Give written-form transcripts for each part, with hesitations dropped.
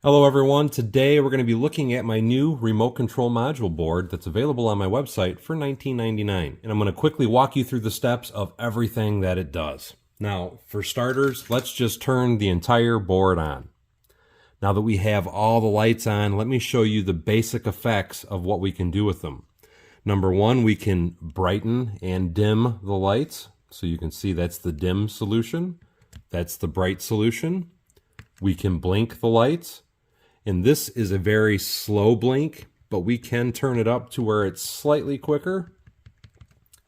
Hello everyone, today we're going to be looking at my new remote control module board that's available on my website for $19.99. And I'm going to quickly walk you through the steps of everything that it does. Now, for starters, let's just turn the entire board on. Now that we have all the lights on, let me show you the basic effects of what we can do with them. Number one, we can brighten and dim the lights. So you can see that's the dim solution. That's the bright solution. We can blink the lights. And this is a very slow blink, but we can turn it up to where it's slightly quicker.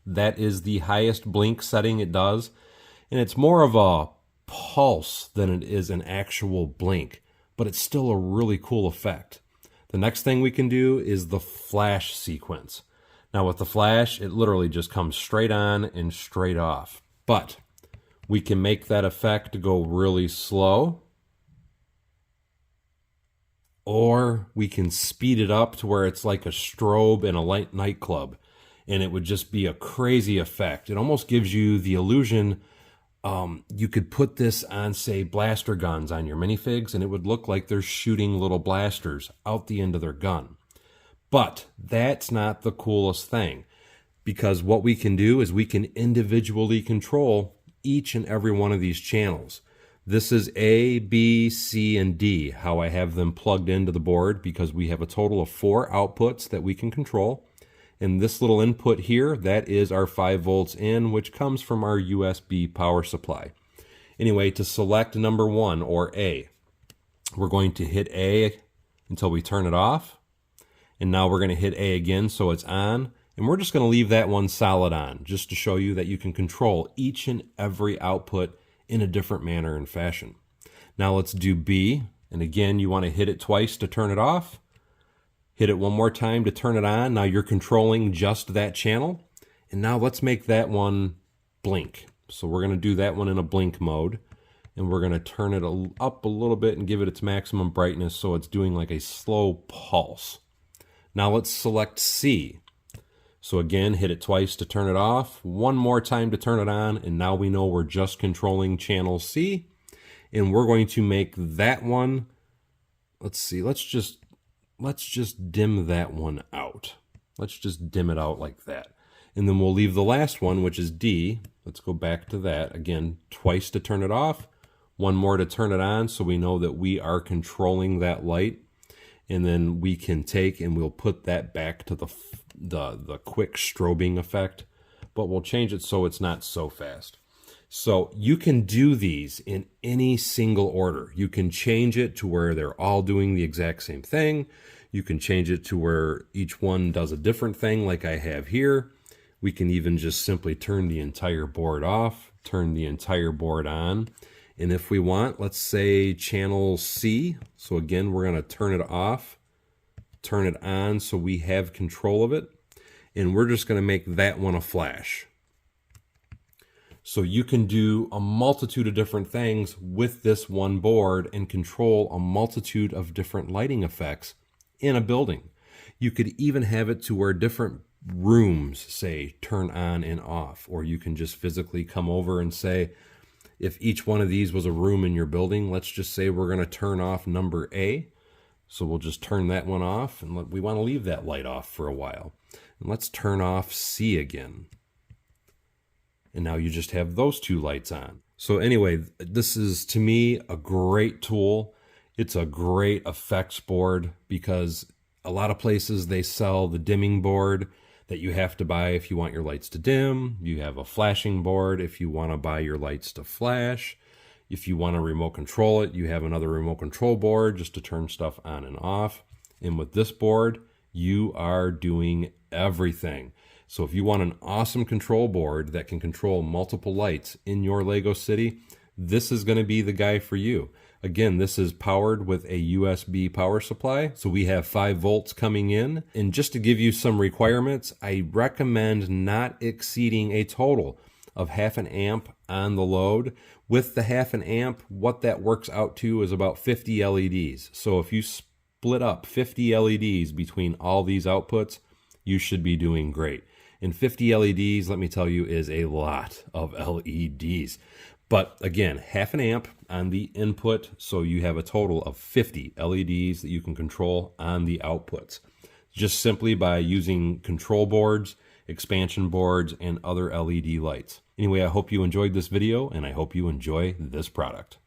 That is the highest blink setting it does. And it's more of a pulse than it is an actual blink, but it's still a really cool effect. The next thing we can do is the flash sequence. Now with the flash, it literally just comes straight on and straight off. But we can make that effect go really slow, or we can speed it up to where it's like a strobe in a light nightclub, and it would just be a crazy effect. It almost gives you the illusion you could put this on, say, blaster guns on your minifigs, and it would look like they're shooting little blasters out the end of their gun. But that's not the coolest thing, because what we can do is we can individually control each and every one of these channels. This is A, B, C, and D, how I have them plugged into the board, because we have a total of 4 outputs that we can control. And this little input here, that is our 5 volts in, which comes from our USB power supply. Anyway, to select number 1, or A, we're going to hit A until we turn it off. And now we're going to hit A again so it's on. And we're just going to leave that one solid on, just to show you that you can control each and every output in a different manner and fashion. Now let's do B. And again, you want to hit it twice to turn it off. Hit it one more time to turn it on. Now you're controlling just that channel. And now let's make that one blink. So we're going to do that one in a blink mode. And we're going to turn it up a little bit and give it its maximum brightness so it's doing like a slow pulse. Now let's select C. So again, hit it twice to turn it off, one more time to turn it on, and now we know we're just controlling channel C. And we're going to make that one, let's see, let's just dim that one out. Let's just dim it out like that. And then we'll leave the last one, which is D. Let's go back to that. Again, twice to turn it off, one more to turn it on, so we know that we are controlling that light. And then we can take and we'll put that back to the quick strobing effect, but we'll change it so it's not so fast. So you can do these in any single order. You can change it to where they're all doing the exact same thing. You can change it to where each one does a different thing like I have here. We can even just simply turn the entire board off, turn the entire board on. And if we want, let's say channel C. So again, we're going to turn it off, turn it on so we have control of it. And we're just going to make that one a flash. So you can do a multitude of different things with this one board and control a multitude of different lighting effects in a building. You could even have it to where different rooms, say, turn on and off. Or you can just physically come over and say, if each one of these was a room in your building, let's just say we're going to turn off number A. So we'll just turn that one off, and we want to leave that light off for a while. And let's turn off C again. And now you just have those 2 lights on. So anyway, this is, to me, a great tool. It's a great effects board, because a lot of places they sell the dimming board that you have to buy if you want your lights to dim. You have a flashing board if you want to buy your lights to flash. If you want to remote control it, you have another remote control board just to turn stuff on and off. And with this board, you are doing everything. So if you want an awesome control board that can control multiple lights in your Lego city, this is going to be the guy for you. Again, this is powered with a USB power supply. So we have 5 volts coming in. And just to give you some requirements, I recommend not exceeding a total of 0.5 amp on the load. With the 0.5 amp, what that works out to is about 50 LEDs. So if you split up 50 LEDs between all these outputs, you should be doing great. And 50 LEDs, let me tell you, is a lot of LEDs. But again, half an amp on the input, so you have a total of 50 LEDs that you can control on the outputs, just simply by using control boards, expansion boards, and other LED lights. Anyway, I hope you enjoyed this video, and I hope you enjoy this product.